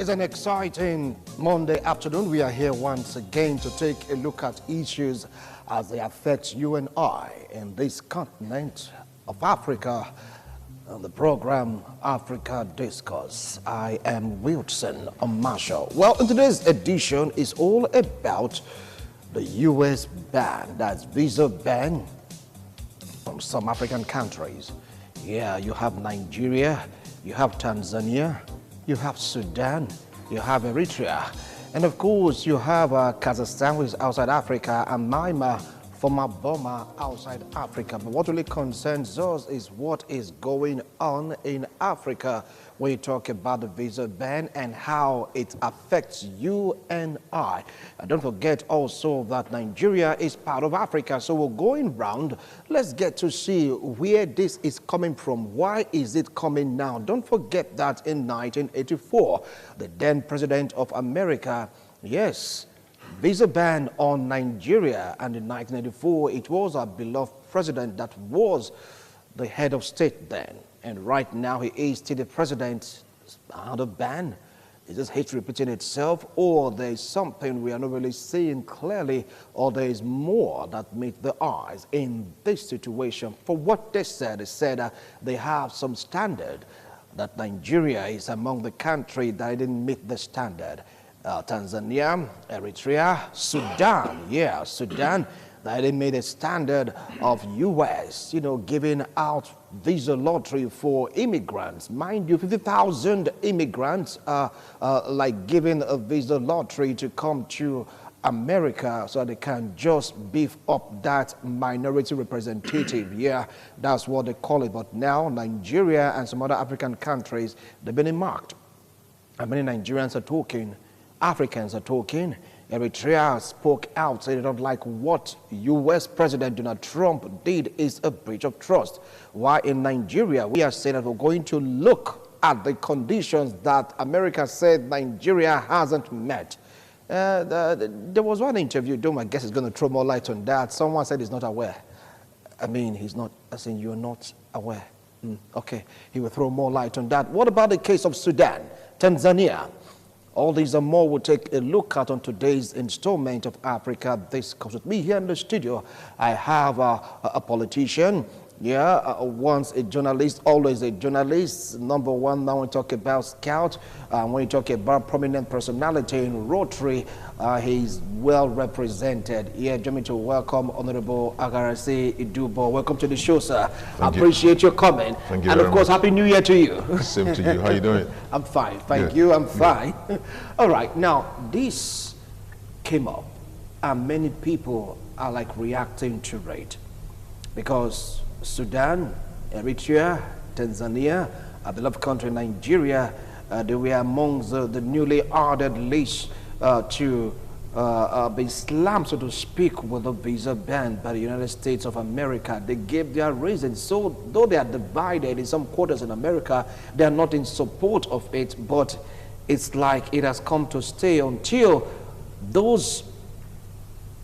It's an exciting Monday afternoon. We are here once again to take a look at issues as they affect you and I in this continent of Africa. On the program Africa Discourse, I am Wilson Marshall. Well, in today's edition is all about the U.S. ban, that's visa ban from some African countries. Yeah, you have Nigeria, you have Tanzania, you have Sudan, you have Eritrea, and of course you have Kazakhstan, which is outside Africa, and Myanmar, former Burma, outside Africa. But what really concerns us is what is going on in Africa when you talk about the visa ban and how it affects you and I. And don't forget also that Nigeria is part of Africa, so we're going round. Let's get to see where this is coming from. Why is it coming now? Don't forget that in 1984, the then president of America, yes, visa ban on Nigeria, and in 1984 it was our beloved president that was the head of state then, and right now he is still the president. Another ban? Is this history repeating itself, or there is something we are not really seeing clearly, or there is more that meets the eyes in this situation? For what they said they have some standard, that Nigeria is among the country that didn't meet the standard. Tanzania, Eritrea, Sudan, Sudan, they made a standard of U.S., giving out visa lottery for immigrants. Mind you, 50,000 immigrants like giving a visa lottery to come to America so they can just beef up that minority representative. Yeah, that's what they call it. But now Nigeria and some other African countries, they've been marked. And many Nigerians are talking, Africans are talking. Eritrea spoke out, saying they don't like what U.S. President Donald Trump did is a breach of trust. While in Nigeria, we are saying that we're going to look at the conditions that America said Nigeria hasn't met. There was one interview, I guess it's going to throw more light on that. Someone said he's not aware. I mean, he's not, I saying you're not aware. Okay, he will throw more light on that. What about the case of Sudan, Tanzania? All these and more we'll take a look at on today's installment of Africa Discourse. With me here in the studio, I have a politician, once a journalist, always a journalist. Number one, now we talk about Scout. When we talk about prominent personality in Rotary, he's well represented. Here, join me to welcome Honorable Agarasi Idubo. Welcome to the show, sir. I appreciate your comment. Thank you and of course, much. Happy New Year to you. Same to you. How you doing? I'm fine. Thank you. I'm fine. All right. Now, this came up, and many people are like reacting to it because Sudan, Eritrea, Tanzania, a beloved country, Nigeria, they were amongst the newly added list to be slammed, so to speak, with a visa ban by the United States of America. They gave their reasons. So, though they are divided in some quarters in America, they are not in support of it, but it's like it has come to stay until those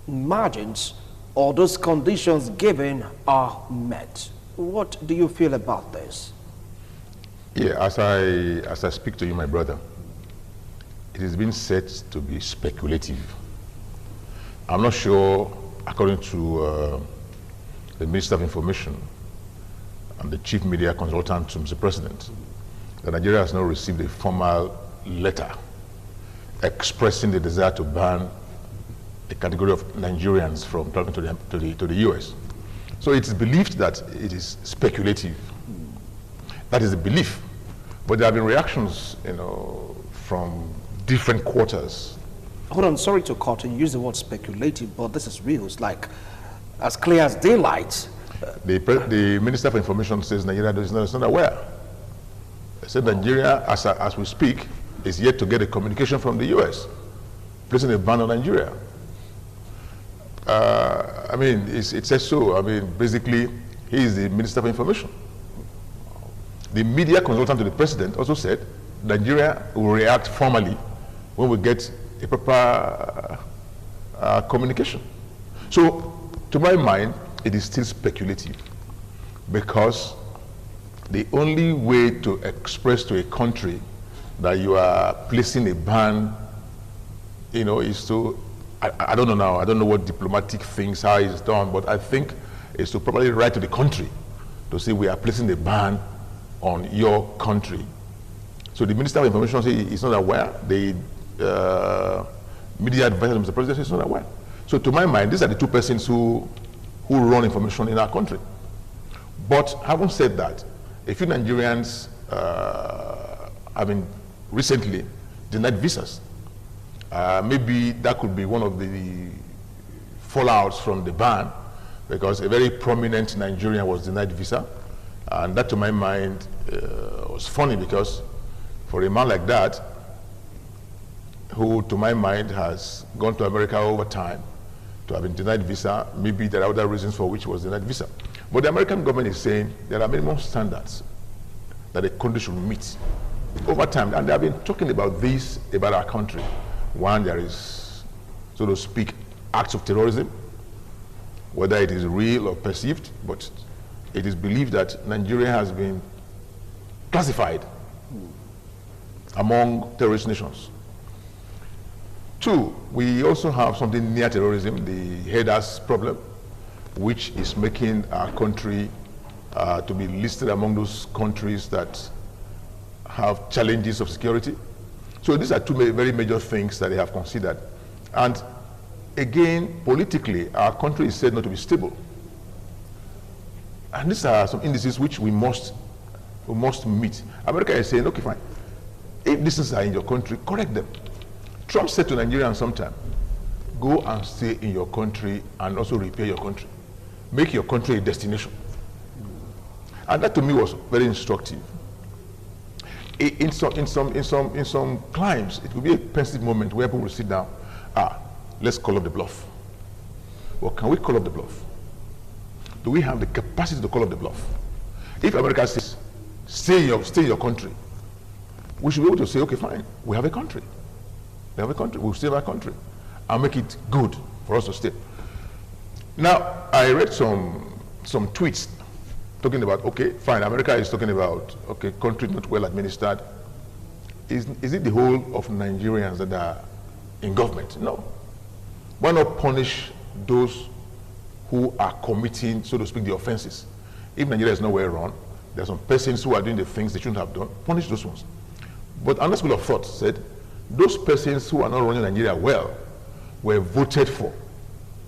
margins or those conditions given are met. What do you feel about this? Yeah, as I speak to you, my brother, it has been said to be speculative. I'm not sure, according to the Minister of Information and the Chief Media Consultant to Mr. President, that Nigeria has not received a formal letter expressing the desire to ban a category of Nigerians from traveling to the U.S. So it's believed that it is speculative. That is the belief. But there have been reactions, from different quarters. Hold on, sorry to cut and use the word speculative, but this is real. It's like as clear as daylight. The Minister for Information says Nigeria is not aware. They said Nigeria, as we speak, is yet to get a communication from the U.S. placing a ban on Nigeria. I mean, it says so. I mean, basically, he is the Minister of Information. The media consultant to the president also said Nigeria will react formally when we get a proper communication. So, to my mind, it is still speculative, because the only way to express to a country that you are placing a ban, you know, is to, I don't know now, I don't know what diplomatic things, how it's done, but I think it's to probably write to the country to say we are placing a ban on your country. So the Minister of Information says he's not aware, the media advisor of Mr. President says he's not aware. So to my mind, these are the two persons who run information in our country. But having said that, a few Nigerians have been recently denied visas. Maybe that could be one of the fallouts from the ban, because a very prominent Nigerian was denied visa. And that, to my mind, was funny, because for a man like that, who, to my mind, has gone to America over time, to have been denied visa, maybe there are other reasons for which he was denied visa. But the American government is saying there are minimum standards that a country should meet over time. And they have been talking about this, about our country. One, there is, so to speak, acts of terrorism, whether it is real or perceived, but it is believed that Nigeria has been classified among terrorist nations. Two, we also have something near terrorism, the headers problem, which is making our country to be listed among those countries that have challenges of security. So these are two very major things that they have considered. And again, politically, our country is said not to be stable. And these are some indices which we must meet. America is saying, okay, fine. If these things are in your country, correct them. Trump said to Nigerians sometime, go and stay in your country and also repair your country. Make your country a destination. And that to me was very instructive. In some climes, it will be a pensive moment where people will sit down, let's call up the bluff. Well, can we call up the bluff? Do we have the capacity to call up the bluff? If America says, stay in your country, we should be able to say, okay, fine, we have a country. We have a country, we'll stay in our country and make it good for us to stay. Now, I read some tweets talking about, okay, fine, America is talking about, okay, country not well administered. Is it the whole of Nigerians that are in government? No. Why not punish those who are committing, so to speak, the offenses? If Nigeria is not well run, there are some persons who are doing the things they shouldn't have done, punish those ones. But another school of thought said, those persons who are not running Nigeria well were voted for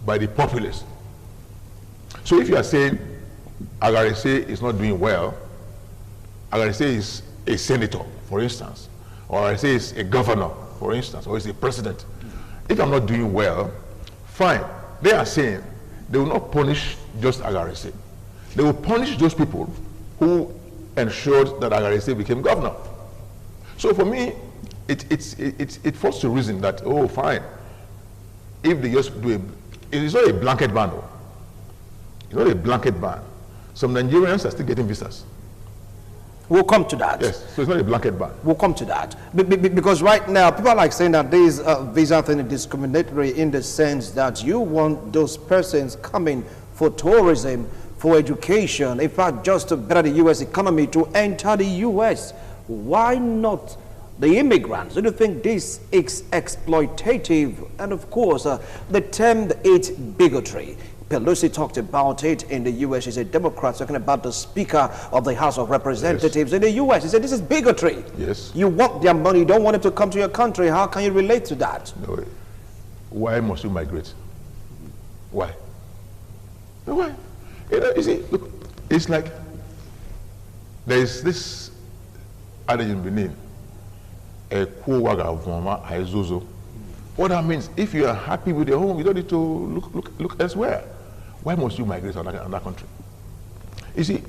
by the populace. So if you are saying Agarese is not doing well, Agarese is a senator, for instance, or Agarese is a governor, for instance, or is a president. If I'm not doing well, fine. They are saying they will not punish just Agarese. They will punish those people who ensured that Agarese became governor. So for me, it falls to reason that, oh, fine, if they just do it is not a blanket ban. It's not a blanket ban. Some Nigerians are still getting visas. We'll come to that. Yes, so it's not a blanket ban. We'll come to that. Because right now, people are like saying that this visa thing is discriminatory in the sense that you want those persons coming for tourism, for education, in fact, just to better the U.S. economy, to enter the U.S. Why not the immigrants? Do you think this is exploitative? And of course, they termed it bigotry. Pelosi talked about it in the U.S. She's a Democrat, talking about the Speaker of the House of Representatives in the U.S. He said, this is bigotry. Yes. You want their money, you don't want them to come to your country. How can you relate to that? No. Why must you migrate? Why? Why? You see, look, it's like there is this adage in Benin, what that means, if you are happy with your home, you don't need to look elsewhere. Why must you migrate to another country? You see,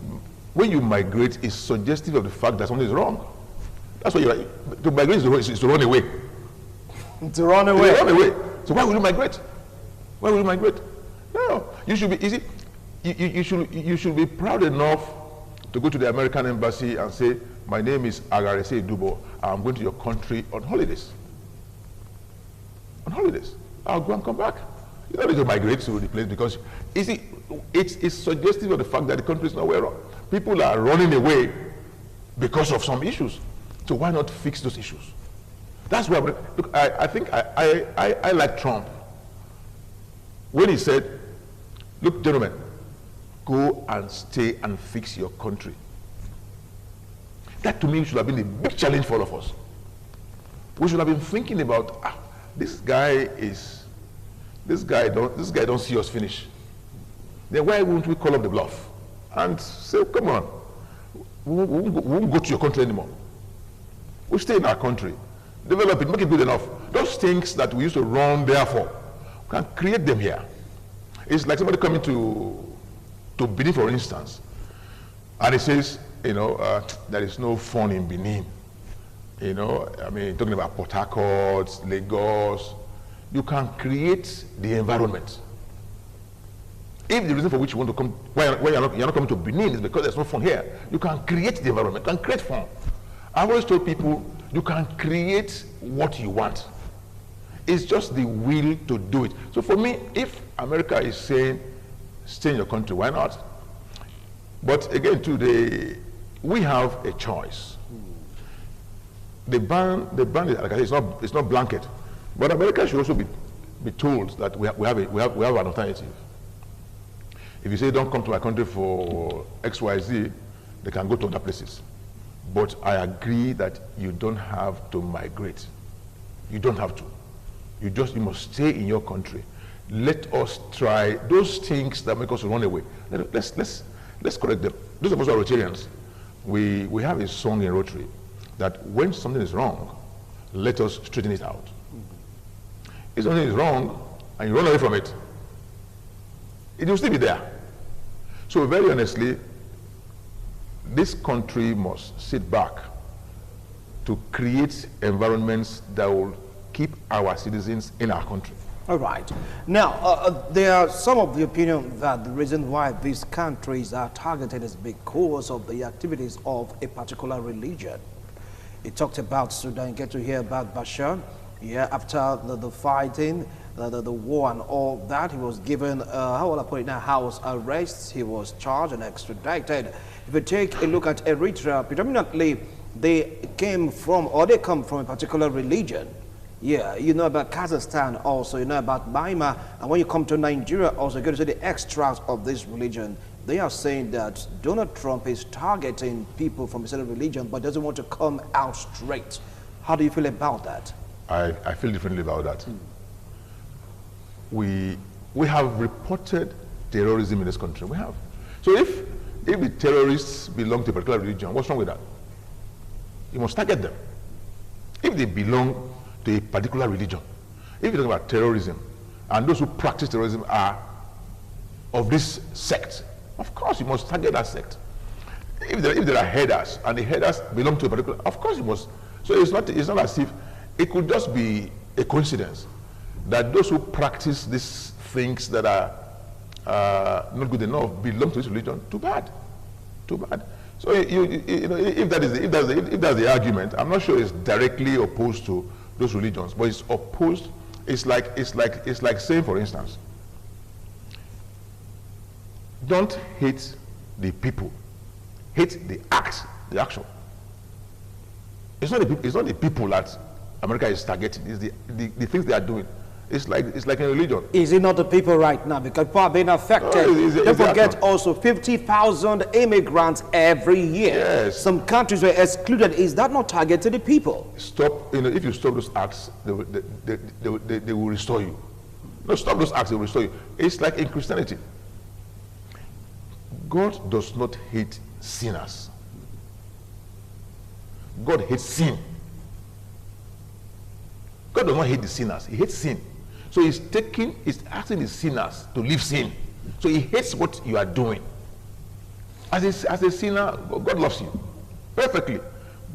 when you migrate, it's suggestive of the fact that something is wrong. That's why you are, to migrate is to run away. To run away. To run away. So why will you migrate? Why will you migrate? No, you should be easy. You should be proud enough to go to the American embassy and say, my name is Agarese Dubo. I'm going to your country on holidays. On holidays. I'll go and come back. You don't need to migrate to the place because, you see, it's suggestive of the fact that the country is not well run. People are running away because of some issues. So why not fix those issues? That's why, look, I think I like Trump when he said, look, gentlemen, go and stay and fix your country. That to me should have been a big challenge for all of us. We should have been thinking about, this guy don't see us finish. Then why won't we call up the bluff and say, come on, we won't go to your country anymore. We'll stay in our country, develop it, make it good enough. Those things that we used to run there for, we can create them here. It's like somebody coming to Benin, for instance, and he says, there is no fun in Benin. Talking about Port Harcourt, Lagos, you can create the environment. If the reason for which you want to come, why you're not coming to Benin is because there's no fun here, you can create the environment, you can create fun. I've always told people, you can create what you want. It's just the will to do it. So for me, if America is saying, stay in your country, why not? But again, today, we have a choice. The ban is, like I say, it's not blanket. But America should also be told that we have an alternative. If you say don't come to my country for XYZ, they can go to other places. But I agree that you don't have to migrate. You don't have to. You must stay in your country. Let us try those things that make us run away. Let's correct them. Those of us who are Rotarians, we have a song in Rotary that when something is wrong, let us straighten it out. If something is wrong and you run away from it, it will still be there. So very honestly, this country must sit back to create environments that will keep our citizens in our country. All right. Now, there are some of the opinion that the reason why these countries are targeted is because of the activities of a particular religion. He talked about Sudan. You get to hear about Bashar. Yeah, after the fighting, the war and all that, he was given, how will I put it now, house arrest. He was charged and extradited. If you take a look at Eritrea, predominantly they come from a particular religion. Yeah, you know about Kazakhstan also, you know about Myanmar, and when you come to Nigeria also, you get to see the extras of this religion. They are saying that Donald Trump is targeting people from a certain religion, but doesn't want to come out straight. How do you feel about that? I feel differently about that. We have reported terrorism in this country. We have. So if the terrorists belong to a particular religion, what's wrong with that? You must target them. If they belong to a particular religion, if you talk about terrorism, and those who practice terrorism are of this sect, of course you must target that sect. If there are headers, and the headers belong to a particular, of course you must. So it's not as if it could just be a coincidence that those who practice these things that are not good enough belong to this religion. Too bad. So if that's the argument, I'm not sure it's directly opposed to those religions, but it's opposed. It's like saying, for instance, don't hate the people, hate the act, the action. It's not the people that America is targeting. It's the things they are doing. It's like a religion. Is it not the people right now? Because people are being affected. Don't forget also 50,000 immigrants every year. Yes. Some countries were excluded. Is that not targeted the people? Stop. If you stop those acts, they will restore you. No, stop those acts, they will restore you. It's like in Christianity. God does not hate sinners. God hates sin. God does not hate the sinners. He hates sin. So he's asking the sinners to leave sin. So he hates what you are doing. As a sinner, God loves you perfectly,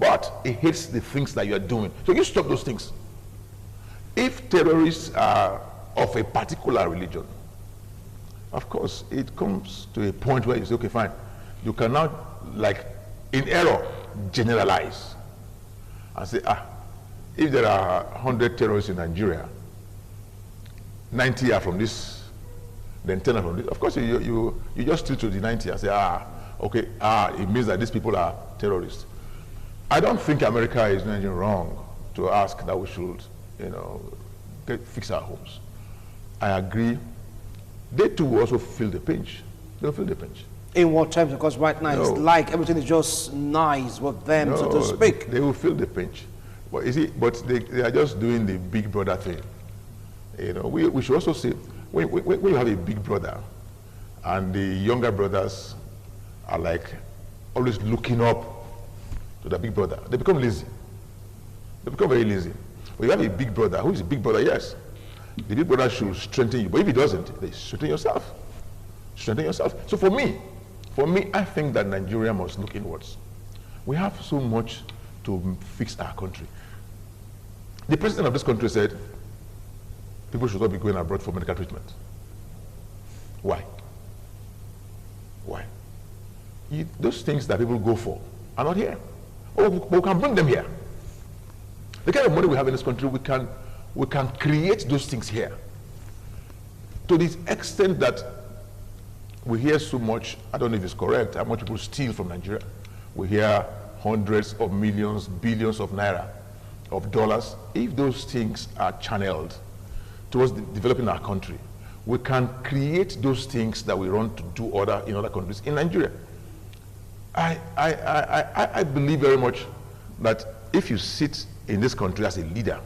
but he hates the things that you are doing. So you stop those things. If terrorists are of a particular religion, of course, it comes to a point where you say, okay, fine. You cannot, like, in error, generalize and say, if there are 100 terrorists in Nigeria, 90 are from this, then 10 are from this. Of course, you just stick to the 90 and say, okay, it means that these people are terrorists. I don't think America is doing anything wrong to ask that we should, fix our homes. I agree. They too will also feel the pinch. They'll feel the pinch. In what terms? Because right now it's like everything is just nice with them, so to speak. They will feel the pinch. But you see, they are just doing the big brother thing. We should also see, when you have a big brother and the younger brothers are like always looking up to the big brother, they become lazy. They become very lazy. When you have a big brother, who is a big brother? Yes. The big brother should strengthen you. But if he doesn't, they strengthen yourself. Strengthen yourself. So for me, I think that Nigeria must look inwards. We have so much to fix our country. The president of this country said, people should not be going abroad for medical treatment. Why? Why? Those things that people go for are not here. Oh, we can bring them here. The kind of money we have in this country, we can create those things here. To the extent that we hear so much, I don't know if it's correct, how much people steal from Nigeria. We hear hundreds of millions, billions of naira, of dollars. If those things are channeled towards developing our country, we can create those things that we want to do in other countries in Nigeria. I believe very much that if you sit in this country as a leader,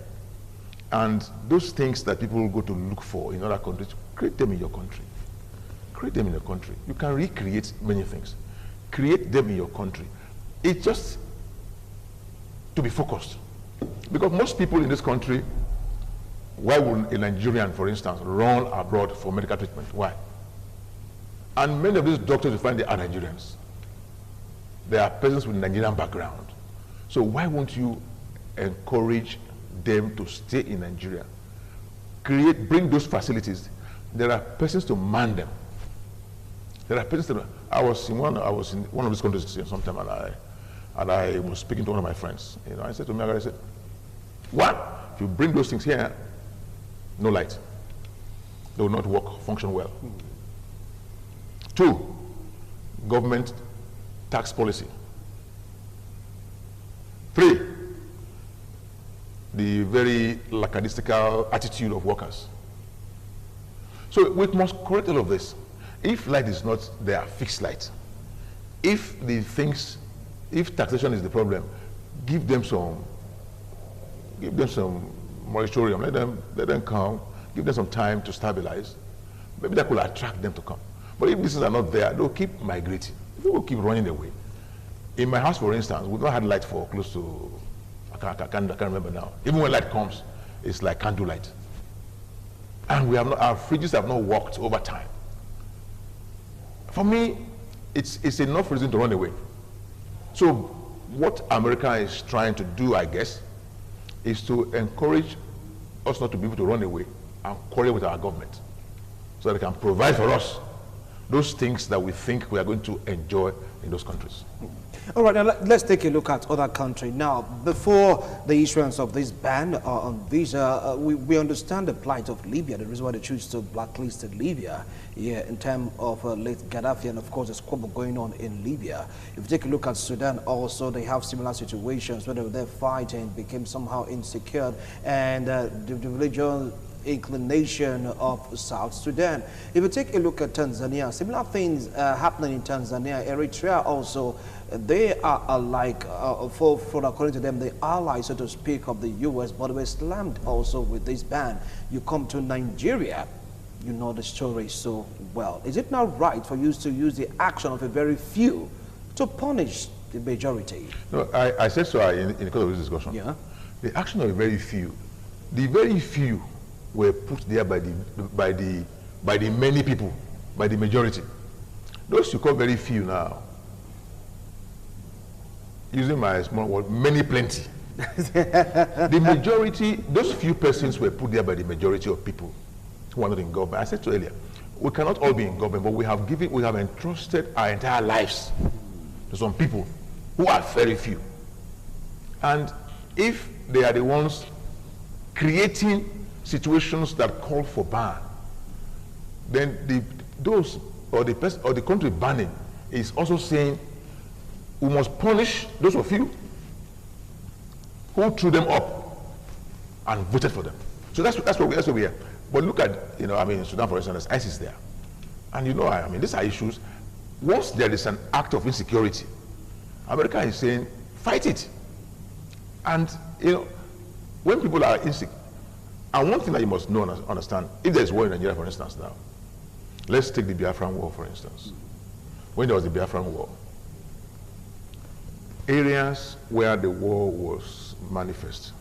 and those things that people go to look for in other countries, create them in your country. Create them in your country. You can recreate many things. Create them in your country. It's just to be focused. Because most people in this country, why would a Nigerian, for instance, run abroad for medical treatment? Why? And many of these doctors, you find they are Nigerians. They are persons with Nigerian background. So why won't you encourage them to stay in Nigeria? Bring those facilities. There are persons to man them. There are persons to. I was in one of these countries sometime, and I was speaking to one of my friends. I said to me, I said, one, if you bring those things here, no light. They will not function well. Two, government tax policy. Three, the very lackadaisical attitude of workers. So we must correct all of this. If light is not there, fix light. If taxation is the problem, give them some moratorium. Let them come. Give them some time to stabilize. Maybe that could attract them to come. But if these are not there, they'll keep migrating. People will keep running away. In my house, for instance, we've not had light for close to, I can't remember now. Even when light comes, it's like candle light. And our fridges have not worked over time. For me, it's enough reason to run away. So what America is trying to do, I guess, is to encourage us not to be able to run away and quarrel with our government so that they can provide for us those things that we think we are going to enjoy in those countries. All right, now let's take a look at other countries. Now, before the issuance of this ban on visa, we understand the plight of Libya, the reason why they choose to blacklist Libya in terms of late Gaddafi, and of course the squabble going on in Libya. If you take a look at Sudan also, they have similar situations where their fighting became somehow insecure, and the religion inclination of South Sudan. If you take a look at Tanzania, similar things happening in Tanzania. Eritrea also, they are alike, according to them, the allies, so to speak, of the U.S., but they were slammed also with this ban. You come to Nigeria, you know the story so well. Is it not right for you to use the action of a very few to punish the majority? No, I said so in the course of this discussion. Yeah. The action of a very few, the very few were put there by the many people, by the majority. Those you call very few now, using my small word, many plenty. The majority, those few persons were put there by the majority of people who are not in government. I said to earlier, we cannot all be in government, but we have entrusted our entire lives to some people who are very few. And if they are the ones creating situations that call for ban, then the country banning is also saying we must punish those of you who threw them up and voted for them. So that's where we are. But look at, in Sudan, for instance, ISIS there. And these are issues. Once there is an act of insecurity, America is saying, fight it. And, when people are insecure, and one thing that you must know and understand, if there is war in Nigeria, for instance, now, let's take the Biafran War, for instance. When there was the Biafran War, areas where the war was manifest,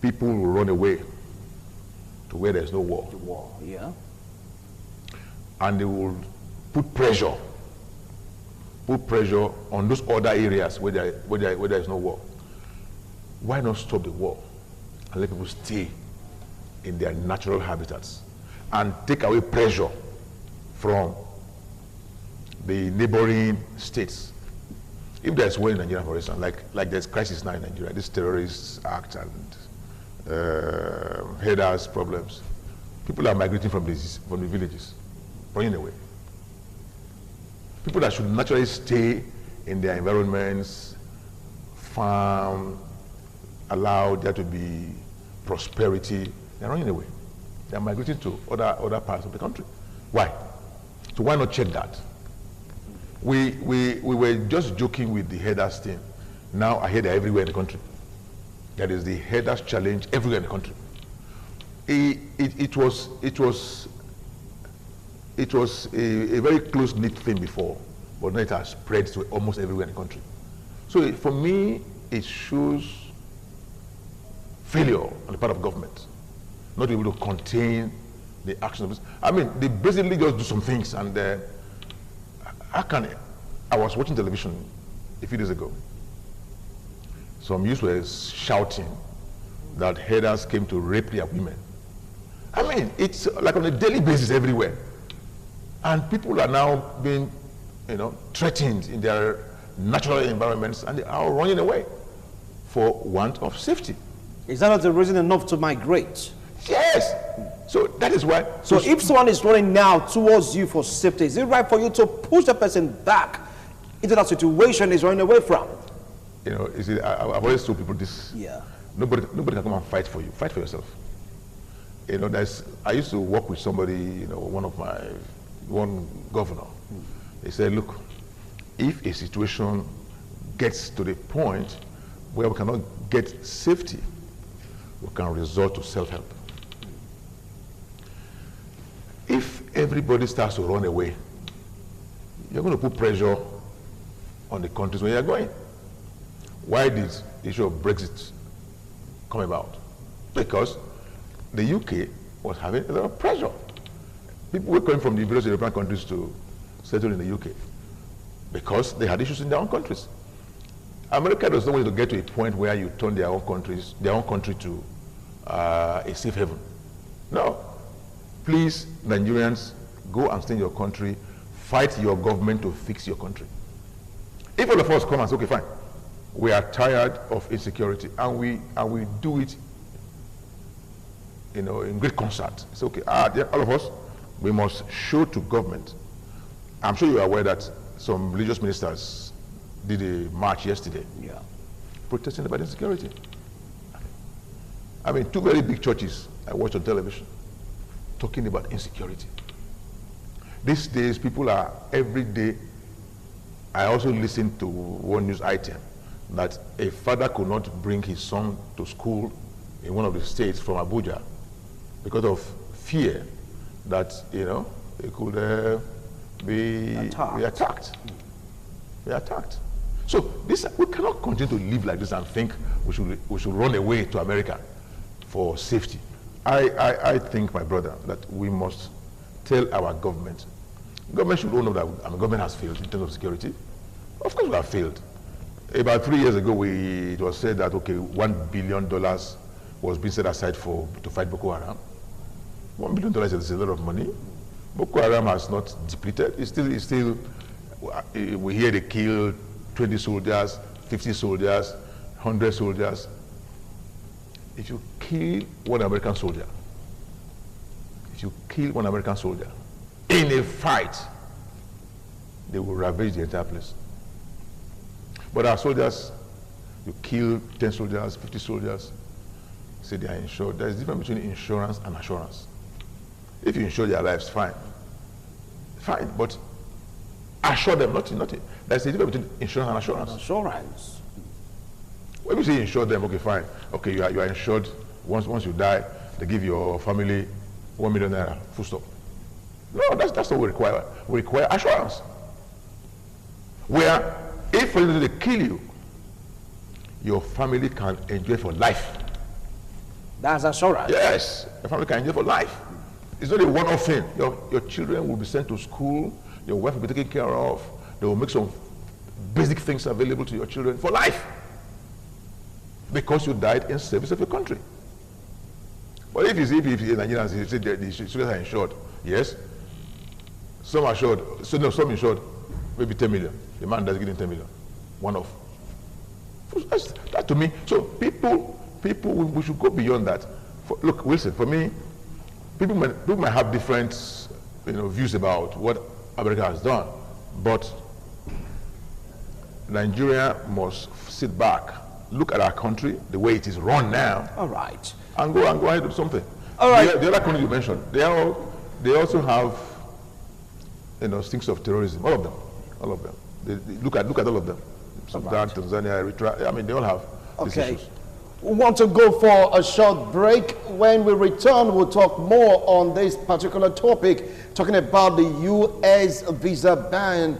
people will run away to where there's no war. The war, yeah. And they will put pressure on those other areas where there is no war. Why not stop the war and let people stay in their natural habitats and take away pressure from the neighboring states? If there's war in Nigeria, for instance, like there's crisis now in Nigeria, this terrorist act and headers problems, people are migrating from the villages, running away. People that should naturally stay in their environments, farm, allow there to be prosperity, they're running away. They're migrating to other parts of the country. Why? So why not check that? We were just joking with the headers thing. Now I hear they're everywhere in the country. That is the headers challenge everywhere in the country. It was a very close-knit thing before, but now it has spread to almost everywhere in the country. So for me, it shows failure on the part of government, not able to contain the action of this. They basically just do some things, and I was watching television a few days ago. Some youths were shouting that headers came to rape their women. It's like on a daily basis everywhere. And people are now being, threatened in their natural environments, and they are running away for want of safety. Is that not a reason enough to migrate? Yes. So that is why. So if someone is running now towards you for safety, is it right for you to push the person back into that situation he's running away from? I've always told people this. Yeah. Nobody can come and fight for you. Fight for yourself. I used to work with somebody, one governor. He said, look, if a situation gets to the point where we cannot get safety, we can resort to self-help. If everybody starts to run away, you're going to put pressure on the countries where you're going. Why did the issue of Brexit come about? Because the UK was having a lot of pressure. People were coming from the various European countries to settle in the UK because they had issues in their own countries. America does not want to get to a point where you turn their own country to a safe haven. No. Please, Nigerians, go and stay in your country, fight your government to fix your country. If all of us come and say, okay, fine, we are tired of insecurity, and we do it, in great concert. It's okay. All of us, we must show to government. I'm sure you are aware that some religious ministers did a march yesterday, protesting about insecurity. Two very big churches I watched on television talking about insecurity. These days, people are every day. I also listened to one news item that a father could not bring his son to school in one of the states from Abuja because of fear that they could be attacked. Be attacked. So we cannot continue to live like this and think we should run away to America for safety. I think, my brother, that we must tell our government. Government should all know that government has failed in terms of security. Of course we have failed. About 3 years ago, it was said that, okay, $1 billion was being set aside to fight Boko Haram. $1 billion is a lot of money. Boko Haram has not depleted. It's still we hear they kill 20 soldiers, 50 soldiers, 100 soldiers. If you kill one American soldier, in a fight, they will ravage the entire place. But our soldiers, You kill 10 soldiers, 50 soldiers, say they are insured. There's a difference between insurance and assurance. If you insure their lives, fine. Fine, but assure them, nothing. There's a difference between insurance and assurance. Assurance. When you say insure them, okay, fine. Okay, you are insured. Once you die, they give your family 1 million naira, full stop. No, that's not what we require. We require assurance. Where, if for example, they kill you, your family can enjoy for life. That's assurance. Yes, your family can enjoy for life. It's not a one-off thing. Your children will be sent to school, your wife will be taken care of, they will make some basic things available to your children for life. Because you died in service of your country. But if Nigerians say the soldiers are insured, yes, some are insured, some insured, maybe 10 million. The man does getting 10 million, one off. That to me, so people, we should go beyond that. Look, Wilson, for me, people might have different, views about what America has done, but Nigeria must sit back, look at our country, the way it is run now. All right. And go ahead and do something. All right. The other countries you mentioned, they also have, stinks of terrorism. All of them. They look at all of them. Sudan, Tanzania, Eritrea. I mean, they all have these issues. We want to go for a short break. When we return, we'll talk more on this particular topic, talking about the U.S. visa ban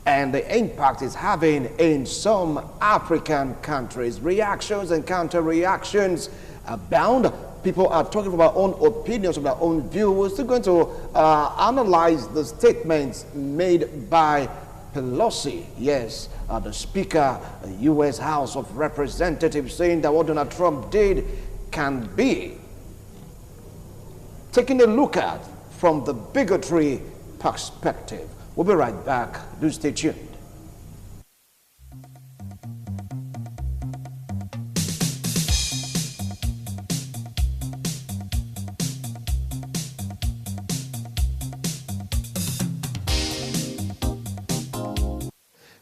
and the impact it's having in some African countries. Reactions and counter-reactions abound. People are talking about their own opinions, of their own view. We're still going to analyze the statements made by Pelosi, yes, the Speaker, the U.S. House of Representatives, saying that what Donald Trump did can be taking a look at from the bigotry perspective. We'll be right back. Do stay tuned.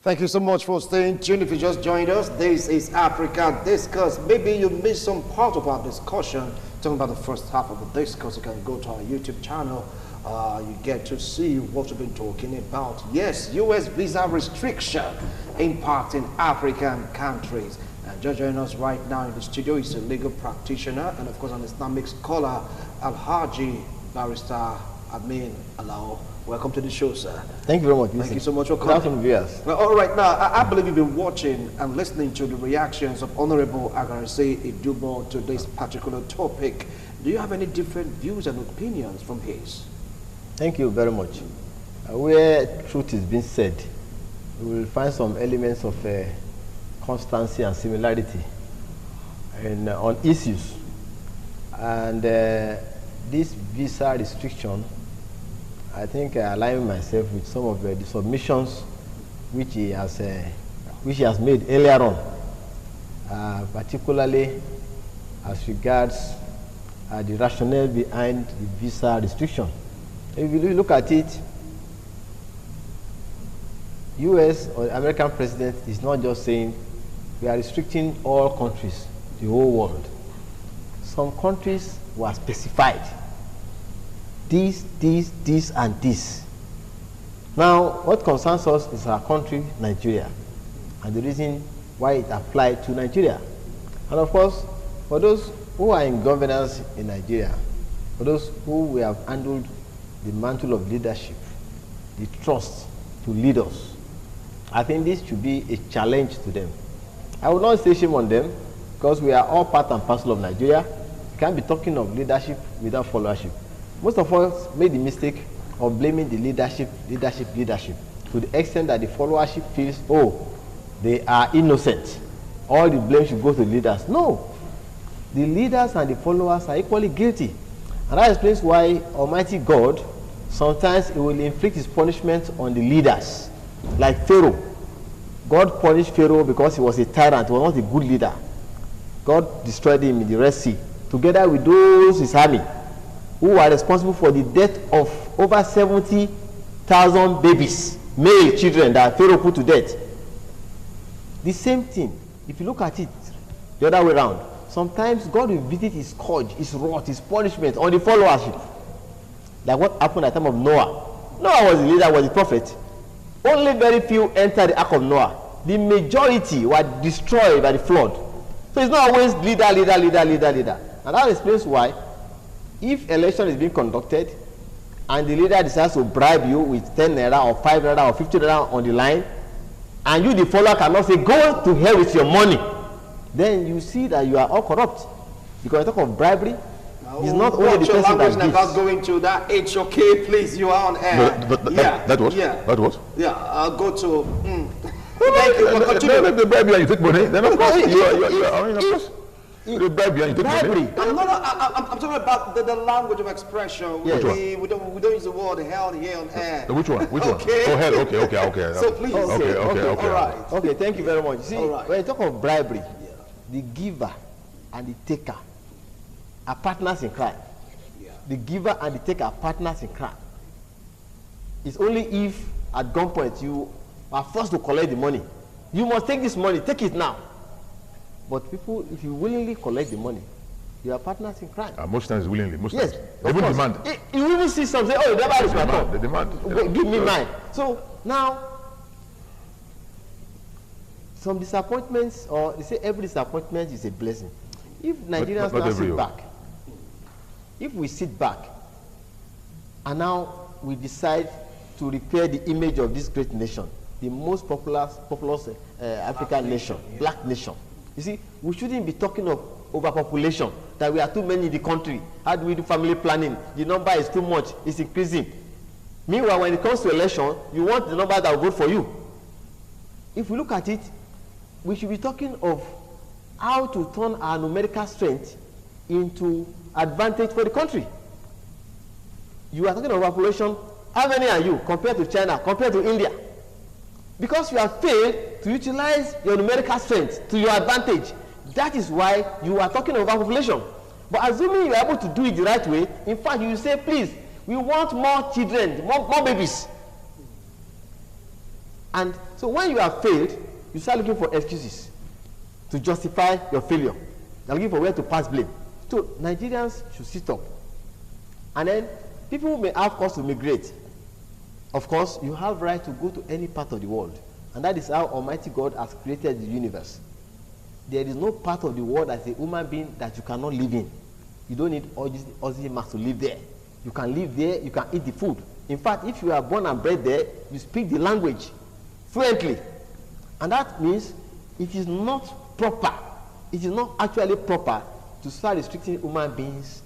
Thank you so much for staying tuned. If you just joined us, this is Africa Discourse. Maybe you missed some part of our discussion, talking about the first half of the discourse. You can go to our YouTube channel. You get to see what we've been talking about. Yes, U.S. visa restriction impacting African countries. And just joining us right now in the studio is a legal practitioner and, of course, an Islamic scholar, Al-Haji Barrister Amin Alao. Welcome to the show, sir. Thank you very much. Thank you so much for coming. Good afternoon, viewers. Well, all right, now, I believe you've been watching and listening to the reactions of Honorable Agarise Idubo to this particular topic. Do you have any different views and opinions from his? Thank you very much. Where truth is being said, we will find some elements of constancy and similarity on issues. And this visa restriction, I think I align myself with some of the submissions which he has made earlier on, particularly as regards the rationale behind the visa restriction. If you look at it, U.S. or American president is not just saying we are restricting all countries, the whole world. Some countries were specified. This, and this. Now, what concerns us is our country, Nigeria, and the reason why it applied to Nigeria. And of course, for those who are in governance in Nigeria, for those who have handled the mantle of leadership, the trust to lead us, I think this should be a challenge to them. I will not say shame on them, because we are all part and parcel of Nigeria. You can't be talking of leadership without followership. Most of us made the mistake of blaming the leadership to the extent that the followership feels, oh, they are innocent. All the blame should go to the leaders. No. The leaders and the followers are equally guilty. And that explains why Almighty God, sometimes he will inflict his punishment on the leaders. Like Pharaoh. God punished Pharaoh because he was a tyrant, he was not a good leader. God destroyed him in the Red Sea, together with those his army, who are responsible for the death of over 70,000 babies, male children that Pharaoh put to death. The same thing. if you look at it the other way around, sometimes God will visit his scourge, his wrath, his punishment on the followership. Like what happened at the time of Noah. Noah was the leader, was the prophet. Only very few entered the ark of Noah. The majority were destroyed by the flood. So it's not always leader. And that explains why, if election is being conducted and the leader decides to bribe you with 10 naira or 5 naira or 50 naira on the line, and you, the follower, cannot say, go to hell with your money, then you see that you are all corrupt. Because I talk of bribery, it's not only the person that gives. About going to that HOK, please, you are on air. That was? Yeah, I'll go to... Thank you for continuing. They bribe you and you take money, then of course, they bribe you and you take money. I'm talking about the language of expression. Which one? We don't use the word hell here on air. Which one? Okay. Oh, hell, okay. So please. Okay. All right. Okay, thank you very much. See, right. when you talk of bribery, the giver and the taker are partners in crime. Yeah. The giver and the taker are partners in crime. It's only if at gunpoint you are forced to collect the money. You must take this money, take it now. But people, if you willingly collect the money, you are partners in crime. Most times willingly, most yes, times. They will demand. You even see some say, oh, the devil is my fault. They demand. Give me mine. So now, some disappointments, or they say every disappointment is a blessing. If Nigerians now sit back, if we sit back, and now we decide to repair the image of this great nation, the most populous African nation, black nation. You see, we shouldn't be talking of overpopulation, that we are too many in the country. How do we do family planning? The number is too much, it's increasing. Meanwhile, when it comes to election, you want the number that will vote for you. If we look at it, we should be talking of how to turn our numerical strength into advantage for the country. You are talking of overpopulation. How many are you compared to China, compared to India? Because you have failed to utilize your numerical strength to your advantage. That is why you are talking about population. But assuming you are able to do it the right way, in fact, you will say, please, we want more children, more babies. And so when you have failed, you start looking for excuses to justify your failure. You're looking for where to pass blame. So Nigerians should sit up. And then people may have cause to migrate. Of course, you have right to go to any part of the world. And that is how Almighty God has created the universe. There is no part of the world as a human being that you cannot live in. You don't need oxygen mask to live there. You can live there, you can eat the food. In fact, if you are born and bred there, you speak the language fluently. And that means it is not proper, it is not actually proper to start restricting human beings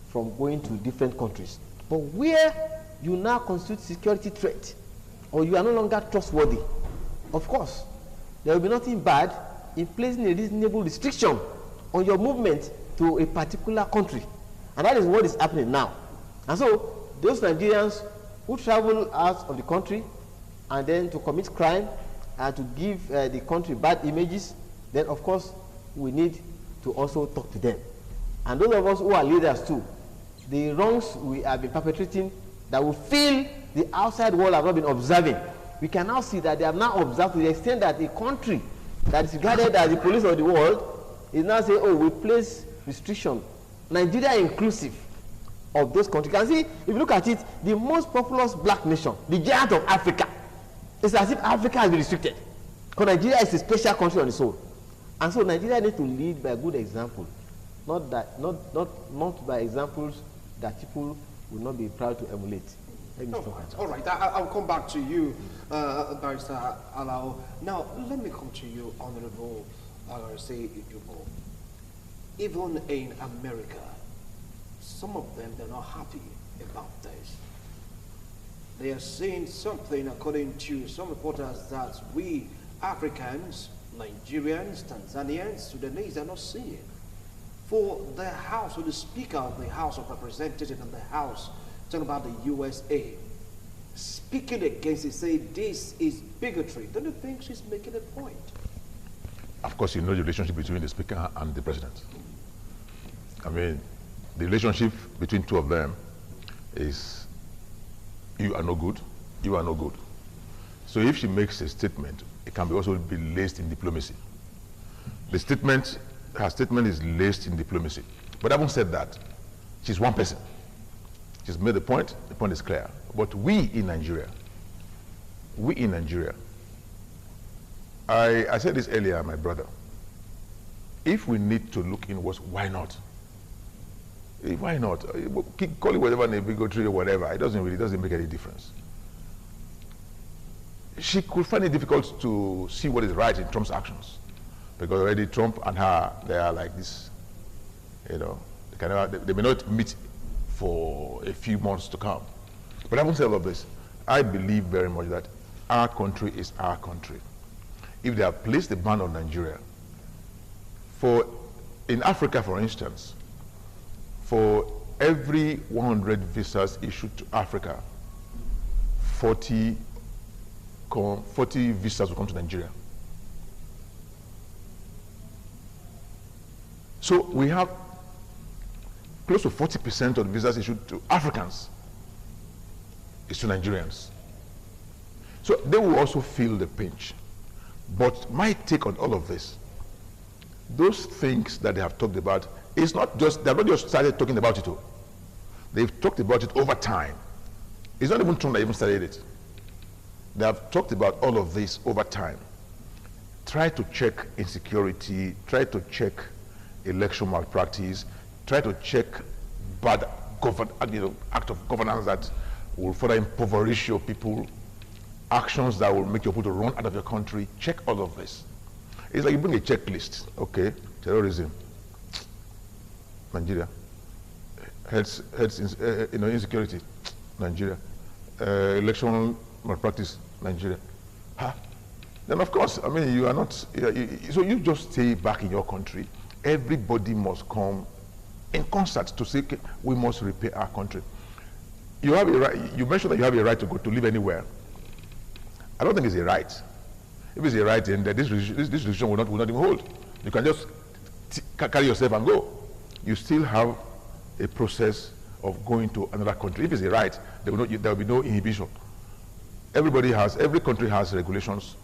from going to different countries. But where you now constitute security threat, or you are no longer trustworthy, of course, there will be nothing bad in placing a reasonable restriction on your movement to a particular country. And that is what is happening now. And so, those Nigerians who travel out of the country and then to commit crime and to give the country bad images, then of course, we need to also talk to them. And those of us who are leaders too, the wrongs we have been perpetrating that we feel the outside world have not been observing, we can now see that they have now observed to the extent that a country that is regarded as the police of the world is now saying, oh, we place restriction, Nigeria inclusive, of those countries. You can see, if you look at it, the most populous black nation, the giant of Africa, it's as if Africa has been restricted. Because Nigeria is a special country on its own. And so Nigeria needs to lead by a good example, not by examples that people will not be proud to emulate. All right, I'll come back to you, Barrister Alao. Now, let me come to you, Honorable say Ijubo. Even in America, some of them, they're not happy about this. They are saying something, according to some reporters, that we Africans, Nigerians, Tanzanians, Sudanese are not seeing. For the House, or the Speaker of the House of Representatives and the House, talking about the USA, speaking against it, say this is bigotry. Don't you think she's making a point? Of course, you know the relationship between the Speaker and the President. I mean, the relationship between two of them is, you are no good, you are no good. So if she makes a statement, it can be also be laced in diplomacy. The statement, her statement is laced in diplomacy. But having said that, she's one person. She's made the point is clear. But we in Nigeria, I said this earlier, my brother, if we need to look inwards, why not? Why not? Call it whatever name, bigotry or whatever, it doesn't make any difference. She could find it difficult to see what is right in Trump's actions, because already Trump and her, they are like this, you know, they may not meet for a few months to come. But having said all of this, I believe very much that our country is our country. If they have placed a ban on Nigeria, in Africa, for instance, for every 100 visas issued to Africa, 40 visas will come to Nigeria. So we have close to 40% of the visas issued to Africans is to Nigerians. So they will also feel the pinch. But my take on all of this, those things that they have talked about, it's not just, they've not just started talking about it all. They've talked about it over time. It's not even Trump that even started it. They have talked about all of this over time. Try to check insecurity, try to check election malpractice, try to check bad act of governance that will further impoverish your people, actions that will make your people to run out of your country. Check all of this. It's like you bring a checklist. Okay, terrorism, Nigeria. Insecurity, Nigeria. Election malpractice, Nigeria. Huh? Then of course, I mean, you are not, so you just stay back in your country. Everybody must come in concert to say, okay, we must repair our country. You have a right, you mentioned that you have a right to live anywhere. I don't think it's a right. If it's a right, then this decision will not even hold. You can just carry yourself and go. You still have a process of going to another country. If it's a right, there will be no inhibition. Every country has regulations,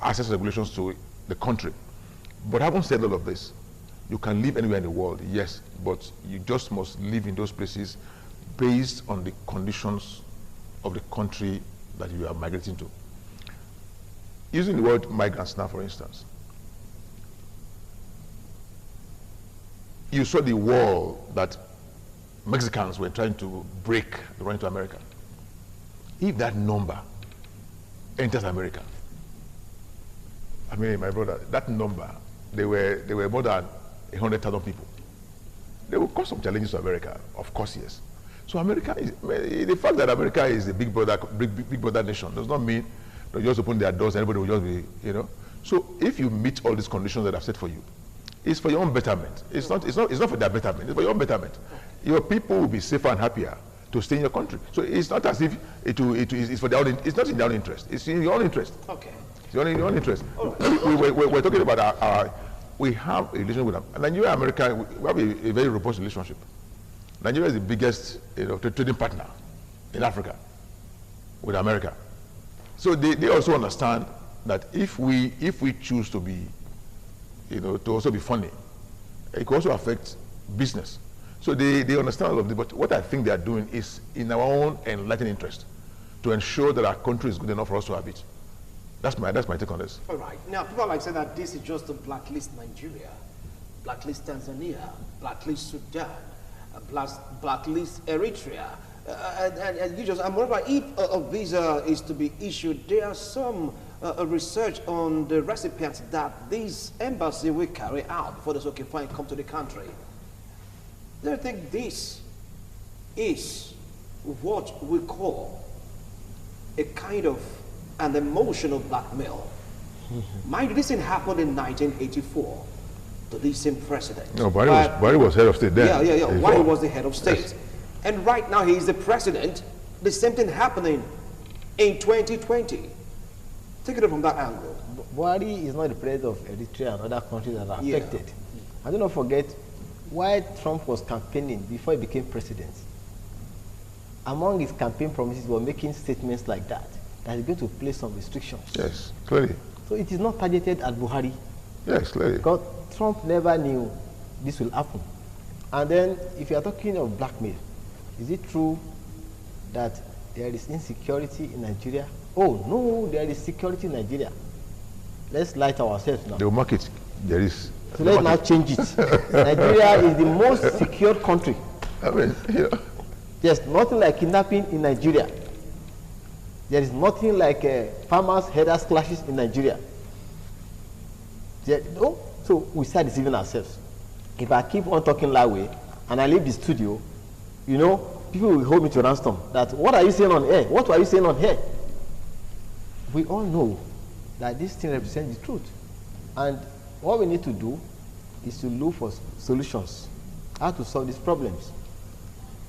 access regulations to the country. But having said all of this, you can live anywhere in the world, yes, but you just must live in those places based on the conditions of the country that you are migrating to. Using the word migrants now, for instance, you saw the wall that Mexicans were trying to break to run into America. If that number enters America, I mean, my brother, that number, they were more than 100,000 people. They will cause some challenges to America, of course, yes. So America is, the fact that America is a big brother nation does not mean they just open their doors and everybody will just be, you know. So if you meet all these conditions that I've set for you, it's for your own betterment. It's not for their betterment, it's for your own betterment. Your people will be safer and happier to stay in your country. So it's not as if it's for their own, it's not in their own interest, it's in your own interest. Okay. It's in your own interest. We're talking about we have a relationship with them. Nigeria and America, we have a very robust relationship. Nigeria is the biggest trading partner in Africa with America. So they also understand that if we choose to be, to also be funny, it could also affect business. So they understand all of this, but what I think they are doing is in our own enlightened interest to ensure that our country is good enough for us to have it. That's my take on this. All right. Now, people like say that this is just to blacklist Nigeria, blacklist Tanzania, blacklist Sudan, blacklist Eritrea. And moreover, if a visa is to be issued, there are some research on the recipients that this embassy will carry out before they say, okay, fine, come to the country. Do you think this is what we call a kind of an emotional blackmail? Mind you, this thing happened in 1984 to the same president. No, Buhari was head of state then. Yeah. Buhari was the head of state. Yes. And right now he is the president. The same thing happening in 2020. Take it from that angle. Buhari is not the president of Eritrea and other countries that are affected. I do not forget why Trump was campaigning before he became president. Among his campaign promises were making statements like that he's going to place some restrictions. Yes, clearly. So it is not targeted at Buhari. Yes, clearly. Because Trump never knew this will happen. And then, if you are talking of blackmail, is it true that there is insecurity in Nigeria? Oh, no, there is security in Nigeria. Let's light ourselves now. They will mark it. There is. So let's now change it. Nigeria is the most secure country. I mean, you know. There's nothing like kidnapping in Nigeria. There is nothing like farmers' headers clashes in Nigeria. No? So we start deceiving ourselves. If I keep on talking that way and I leave the studio, you know, people will hold me to ransom. That what are you saying on air? What were you saying on air? We all know that this thing represents the truth. And what we need to do is to look for solutions, how to solve these problems.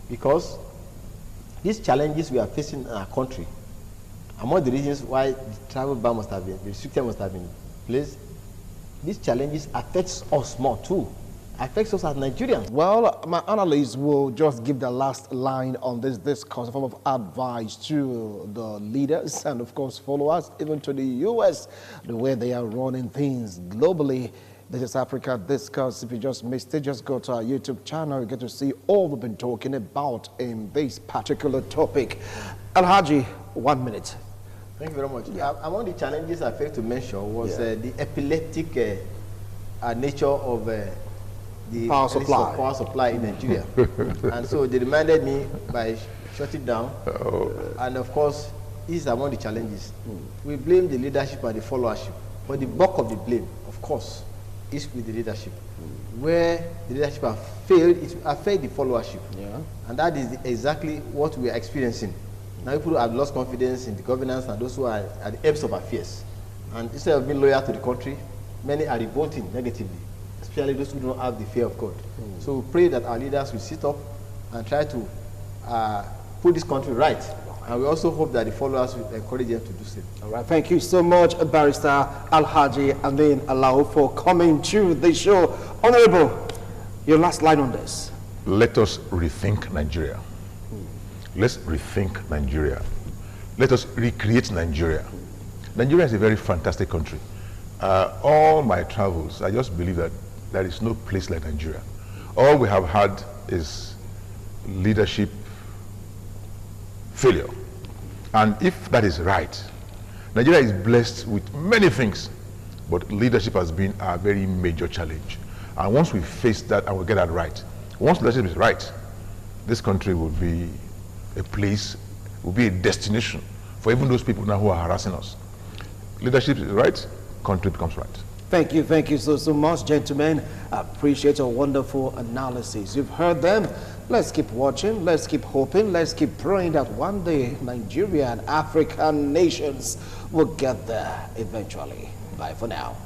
Because these challenges we are facing in our country, among the reasons why the travel ban must have been, the restriction must have been placed, these challenges affects us more too, affects us as Nigerians. Well, my analysts will just give the last line on this discourse, a form of advice to the leaders and, of course, followers, even to the U.S., the way they are running things globally. This is Africa Discourse. If you just missed it, just go to our YouTube channel. You get to see all we've been talking about in this particular topic. Alhaji, 1 minute. Thank you very much. Yeah. Among the challenges I failed to mention was the epileptic nature of the power supply in Nigeria. And so they reminded me by shutting down. And of course, this is among the challenges. We blame the leadership and the followership, but the bulk of the blame, of course, is with the leadership. Where the leadership have failed, it affects the followership. Yeah. And that is exactly what we are experiencing. Now people have lost confidence in the governance and those who are at the ends of affairs. And instead of being loyal to the country, many are revolting negatively, especially those who don't have the fear of God. So we pray that our leaders will sit up and try to put this country right. And we also hope that the followers will encourage them to do so. All right, thank you so much, Barrister Alhaji Amin Alao, for coming to the show. Honorable, your last line on this. Let us rethink Nigeria. Let's rethink Nigeria. Let us recreate Nigeria. Nigeria is a very fantastic country. All my travels, I just believe that there is no place like Nigeria. All we have had is leadership failure. And if that is right, Nigeria is blessed with many things, but leadership has been a very major challenge. And once we face that and we get that right, once leadership is right, this country will be a place, will be a destination for even those people now who are harassing us. Leadership is right, country becomes right. Thank you so much, gentlemen. I appreciate your wonderful analysis. You've heard them. Let's keep watching, let's keep hoping, let's keep praying that one day Nigeria and African nations will get there eventually. Bye for now.